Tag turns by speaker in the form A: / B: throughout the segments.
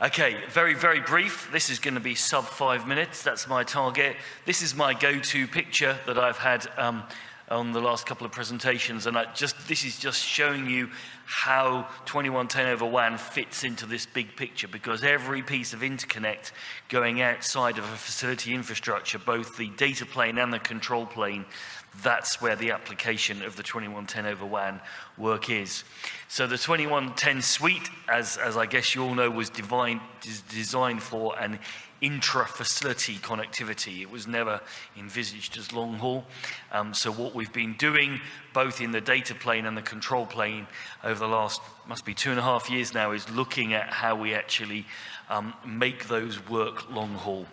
A: Okay, very, very brief. This is going to be sub 5 minutes. That's my target. This is my go-to picture that I've had on the last couple of presentations, and this is just showing you how 2110 over WAN fits into this big picture, because every piece of interconnect going outside of a facility infrastructure, both the data plane and the control plane, that's where the application of the 2110 over WAN work is. So the 2110 suite, as I guess you all know, was designed for an intra-facility connectivity. It was never envisaged as long haul. So what we've been doing, both in the data plane and the control plane over the last, must be 2.5 years now, is looking at how we actually make those work long haul.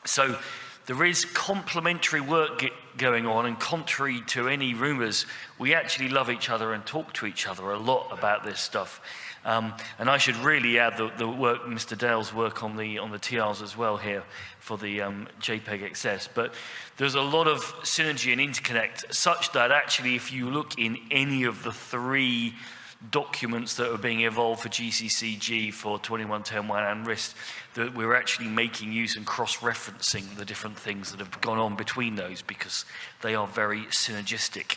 A: So there is complementary work going on, and contrary to any rumors, we actually love each other and talk to each other a lot about this stuff. And I should really add the work, Mr. Dale's work on the TRs as well here for the JPEG XS. But there's a lot of synergy and interconnect, such that actually if you look in any of the 3 documents that are being evolved for GCCG for 2110 WAN and RIST, that we're actually making use and cross-referencing the different things that have gone on between those, because they are very synergistic.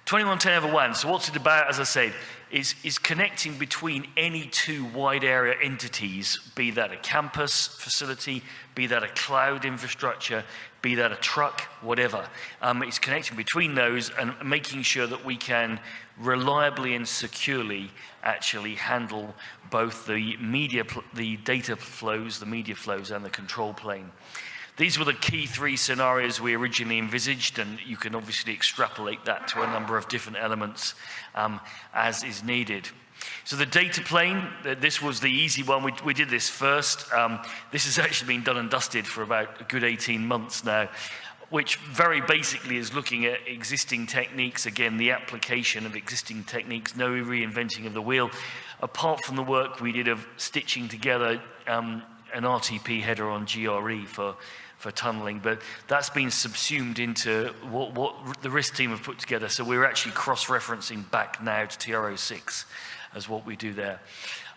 A: 2110 over WAN, so what's it about? As I said, is connecting between any 2 wide area entities, be that a campus facility, be that a cloud infrastructure, be that a truck, whatever. It's connecting between those and making sure that we can reliably and securely actually handle both the data flows, the media flows, and the control plane. These were the key 3 scenarios we originally envisaged, and you can obviously extrapolate that to a number of different elements as is needed. So the data plane, this was the easy one. We did this first. This has actually been done and dusted for about a good 18 months now, which very basically is looking at existing techniques, again, the application of existing techniques, no reinventing of the wheel, apart from the work we did of stitching together an RTP header on GRE for tunneling, but that's been subsumed into what the RIST team have put together. So we're actually cross-referencing back now to TR06 as what we do there.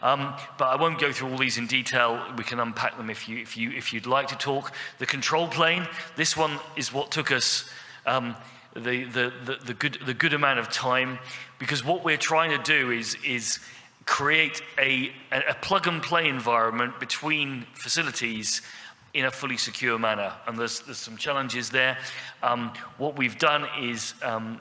A: But I won't go through all these in detail. We can unpack them if you'd like to talk. The control plane, this one is what took us the good amount of time, because what we're trying to do is create a plug-and-play environment between facilities in a fully secure manner, and there's some challenges there. What we've done is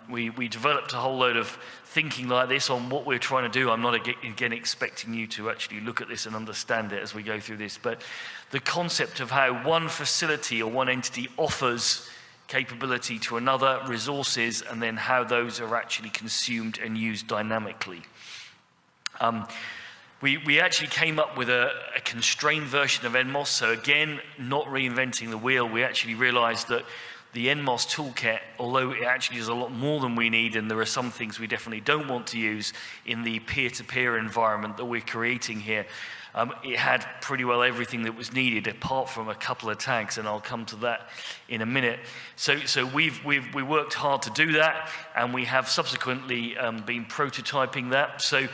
A: we developed a whole load of thinking like this on what we're trying to do. I'm not again expecting you to actually look at this and understand it as we go through this, but the concept of how one facility or one entity offers capability to another, resources, and then how those are actually consumed and used dynamically. We actually came up with a constrained version of NMOS, so again, not reinventing the wheel. We actually realized that the NMOS toolkit, although it actually is a lot more than we need, and there are some things we definitely don't want to use in the peer-to-peer environment that we're creating here, it had pretty well everything that was needed, apart from a couple of tags, and I'll come to that in a minute. So we worked hard to do that, and we have subsequently been prototyping that. So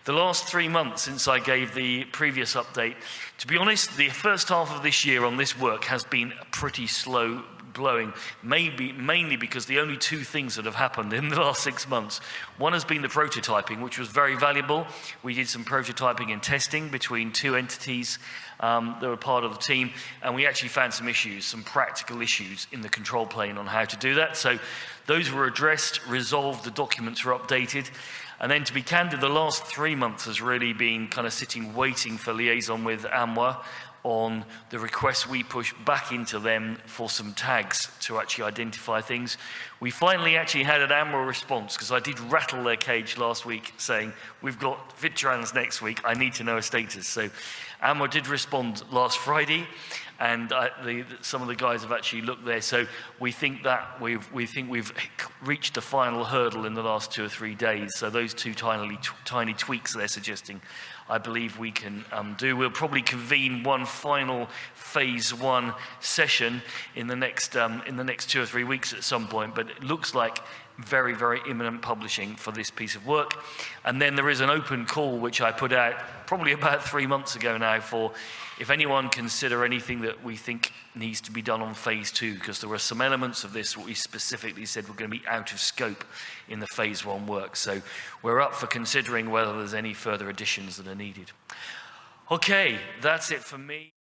A: the last 3 months since I gave the previous update, to be honest, the first half of this year on this work has been pretty slow blowing, mainly because the only 2 things that have happened in the last 6 months. One has been the prototyping, which was very valuable. We did some prototyping and testing between 2 entities that were part of the team, and we actually found some issues, some practical issues in the control plane on how to do that. So those were addressed, resolved, the documents were updated. And then, to be candid, the last 3 months has really been kind of sitting waiting for liaison with AMWA on the requests we push back into them for some tags to actually identify things. We finally actually had an AMWA response, because I did rattle their cage last week saying, we've got VidTrans next week, I need to know a status. So AMWA did respond last Friday, and some of the guys have actually looked there. So we think that we've reached the final hurdle in the last 2 or 3 days. So those 2 tiny tweaks they're suggesting, I believe we can do. We'll probably convene one final phase 1 session in the next 2 or 3 weeks at some point. But it looks like very, very imminent publishing for this piece of work. And then there is an open call, which I put out probably about 3 months ago now, for if anyone consider anything that we think needs to be done on phase 2, because there were some elements of this what we specifically said were going to be out of scope in the phase 1 work. So we're up for considering whether there's any further additions that are needed. Okay, that's it for me.